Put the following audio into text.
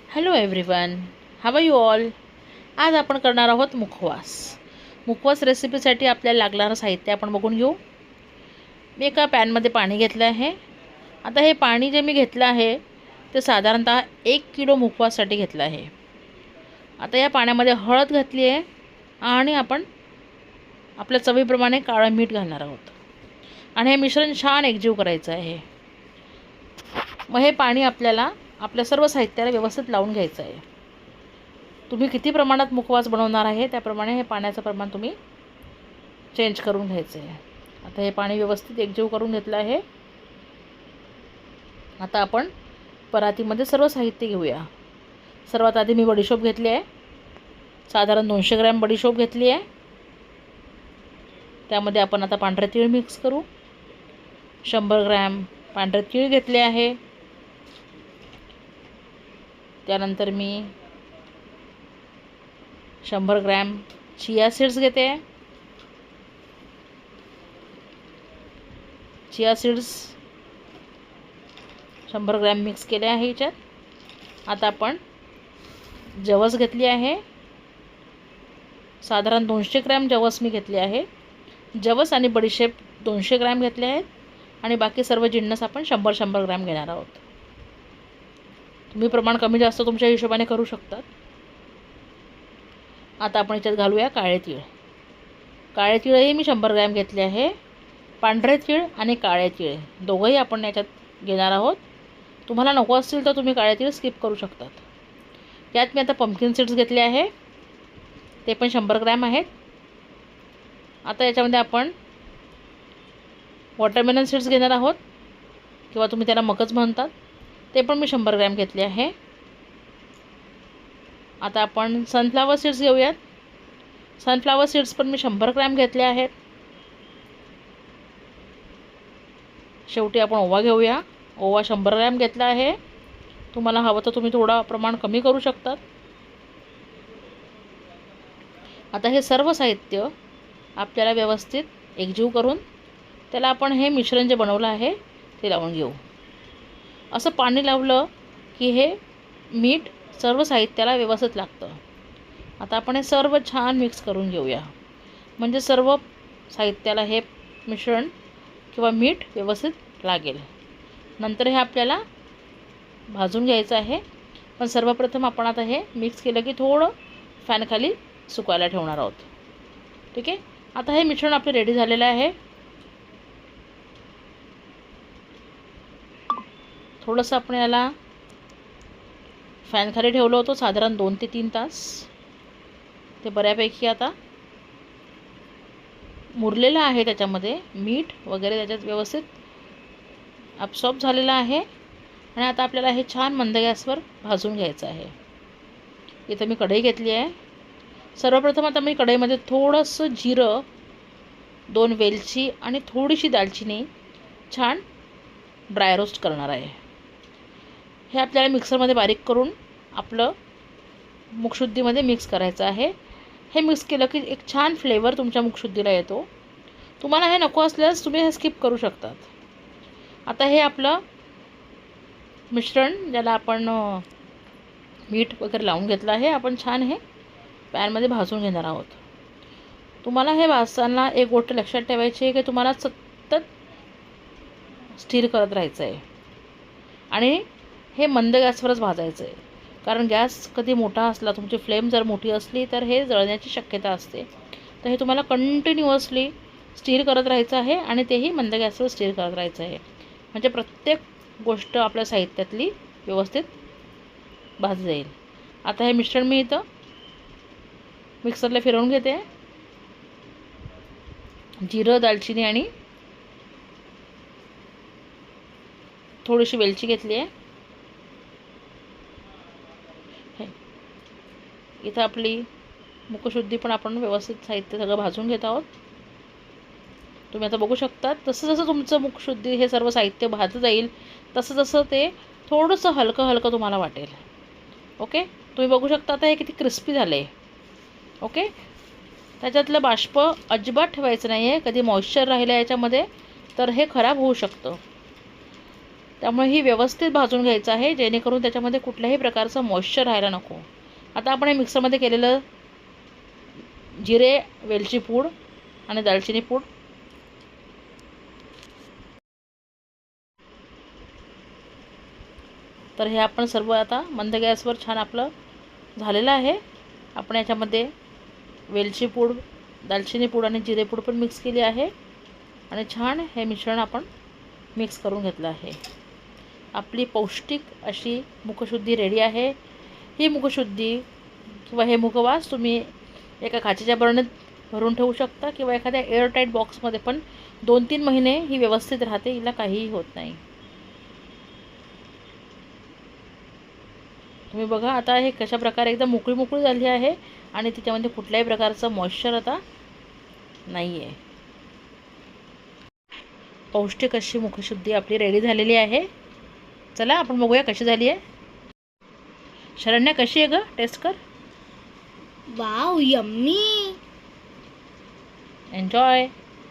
Hello everyone, how are you all. आज आपण करणार आहोत मुखवास. मुखवास रेसिपीसाठी आपल्याला लागणारं साहित्य आपण बघून घेऊ. मी एका पॅनमध्ये पाणी घेतलं आहे. आता हे पाणी जे मी घेतलं आहे ते साधारणतः 1 किलो मुखवाससाठी घेतलं आहे. आता या पाण्यामध्ये हळद घातली आहे आणि आपण आपल्या चवीप्रमाणे काळं मीठ घालणार आहोत आणि हे मिश्रण छान एकजीव करायचं आहे. मग हे पाणी आपल्याला आपल्या सर्व साहित्याला व्यवस्थित लावून घ्यायचं आहे. तुम्ही किती प्रमाणात मुखवास बनवणार आहे त्याप्रमाणे हे पाण्याचं प्रमाण तुम्ही चेंज करून घ्यायचं आहे. आता हे पाणी व्यवस्थित एकजीव करून घेतलं आहे. आता आपण परातीमध्ये सर्व साहित्य घेऊया. सर्वात आधी मी बडीशोप घेतली आहे. साधारण 200 ग्रॅम बडीशोप घेतली आहे. त्यामध्ये आपण आता पांढरे तीळ मिक्स करू. 100 ग्रॅम पांढरे तीळ घेतले आहे. त्यानंतर मी 100 ग्रॅम चिया सीड्स घेते आहे. चिया सीड्स 100 ग्रॅम मिक्स केले आहे याच्यात. आता आपण जवस घेतली आहे. साधारण 200 ग्रॅम जवस मी घेतले आहे. जवस आणि बडीशेप 200 ग्रॅम घेतले आहेत आणि बाकी सर्व जिन्नस आपण 100 ग्रॅम घेणार आहोत. तुम्ही प्रमाण कमी जास्त तुमच्या हिशोबाने करू शकतात. आता आपण याच्यात घालूया काळे तीळ. काळे तीळही मी 100 ग्रॅम घेतले आहे. पांढरे तीळ आणि काळे तीळ दोघंही आपण याच्यात घेणार आहोत. तुम्हाला नको असतील तर तुम्ही काळे तीळ स्किप करू शकतात. यात मी आता पंपकिन सीड्स घेतले आहे. ते पण 100 ग्रॅम आहेत. आता याच्यामध्ये आपण वॉटरमेलन सीड्स घेणार आहोत किंवा तुम्ही त्याला मगज म्हणतात. ते पण मी 100 ग्रॅम घेतले आहे. आता आपण सनफ्लावर सीड्स घेऊयात. सनफ्लावर सीड्स पण मी 100 ग्रॅम घेतले आहेत. शेवटी आपण ओवा घेऊया. ओवा 100 ग्रॅम घेतला आहे. तुम्हाला हवं तर तुम्ही थोडा प्रमाण कमी करू शकतात. आता हे सर्व साहित्य आपल्याला व्यवस्थित एकजीव करून त्याला आपण हे मिश्रण जे बनवलं आहे ते लावून घेऊ. असं पाणी लावलं की हे मीठ सर्व साहित्याला व्यवस्थित लागतं. आता आपण हे सर्व छान मिक्स करून घेऊया म्हणजे सर्व साहित्याला हे मिश्रण किंवा मीठ व्यवस्थित लागेल. नंतर हे आपल्याला भाजून घ्यायचं आहे. पण सर्वप्रथम आपण आता हे मिक्स केलं की थोडं फॅनखाली सुकायला ठेवणार आहोत. ठीक आहे. आता हे मिश्रण आपलं रेडी झालेलं आहे. थोडंसं आपण याला फॅनखाली ठेवलं होतं साधारण 2 ते 3 तास. ते बऱ्यापैकी आता मुरलेलं आहे. त्याच्यामध्ये मीठ वगैरे त्याच्यात व्यवस्थित ॲब्सॉर्ब झालेलं आहे आणि आता आपल्याला हे छान मंद गॅसवर भाजून घ्यायचं आहे. इथं मी कढई घेतली आहे. सर्वप्रथम आता मी कढईमध्ये थोडंसं जिरं, 2 वेलची आणि थोडीशी दालचिनी छान ड्राय रोस्ट करणार आहे. हे आपल्याला मिक्सरमध्ये बारीक करून आपलं मुखशुद्धीमध्ये मिक्स करायचं आहे. हे मिक्स केलं की एक छान फ्लेवर तुमच्या मुखशुद्धीला येतो. तुम्हाला हे नको असल्यास तुम्ही हे स्किप करू शकतात. आता हे आपलं मिश्रण ज्याला आपण मीठ वगैरे लावून घेतलं आहे आपण छान हे पॅनमध्ये भाजून घेणार आहोत. तुम्हाला हे भाजताना एक गोष्ट लक्षात ठेवायची आहे की तुम्हाला सतत स्थिर करत राहायचं आहे आणि हे मंद गॅसवरच भाजायचं आहे. कारण गॅस कधी मोठा असला, तुमची फ्लेम जर मोठी असली तर हे जळण्याची शक्यता असते. तर हे तुम्हाला कंटिन्युअसली स्टीर करत राहायचं आहे आणि तेही मंद गॅसवर स्टीर करत राहायचं आहे म्हणजे प्रत्येक गोष्ट आपल्या साहित्यातली व्यवस्थित भाजली जाईल. आता हे मिश्रण मी इथं मिक्सरला फिरवून घेते. जिरं, दालचिनी आणि थोडीशी वेलची घेतली आहे. इथं आपली मुखशुद्धी पण आपण व्यवस्थित साहित्य सगळं भाजून घेत आहोत. तुम्ही आता बघू शकता तसं जसं तुमचं मुखशुद्धी हे सर्व साहित्य भाजलं जाईल तसं जसं ते थोडंसं हलकं हलकं तुम्हाला वाटेल. ओके. तुम्ही बघू शकता आता हे किती क्रिस्पी झालं आहे. ओके. त्याच्यातलं बाष्प अजिबात ठेवायचं नाही आहे. कधी मॉइश्चर राहिलं याच्यामध्ये तर हे खराब होऊ शकतं. त्यामुळे ही व्यवस्थित भाजून घ्यायचं आहे, जेणेकरून त्याच्यामध्ये कुठल्याही प्रकारचं मॉइश्चर राहायला नको. आता आपण हे मिक्सरमध्ये केलेलं जिरे, वेलची पूड आणि दालचिनी पूड तर हे आपण सर्व आता मंद गॅसवर छान आपलं झालेलं आहे. आपण याच्यामध्ये वेलची पूड, दालचिनी पूड आणि जिरे पूड पण मिक्स केली आहे आणि छान हे मिश्रण आपण मिक्स करून घेतलं आहे. आपली पौष्टिक अशी मुखशुद्धी रेडी आहे. ही मुखशुद्धी किंवा हे मुखवास तुम्ही एका काचेच्या बरणीत भरून ठेवू शकता किंवा एखाद्या एअरटाईट बॉक्समध्ये पण 2-3 महिने ही व्यवस्थित राहते, हिला काहीही होत नाही. तुम्ही बघा आता हे कशा प्रकारे एकदम मोकळी मोकळी झाली आहे आणि तिच्यामध्ये कुठल्याही प्रकारचं मॉइश्चर आता नाही आहे. पौष्टिक अशी मुखशुद्धी आपली रेडी झालेली आहे. चला आपण बघूया कशी झाली आहे. शरण्या कशी आहे ग? टेस्ट कर. Wow, yummy. एन्जॉय.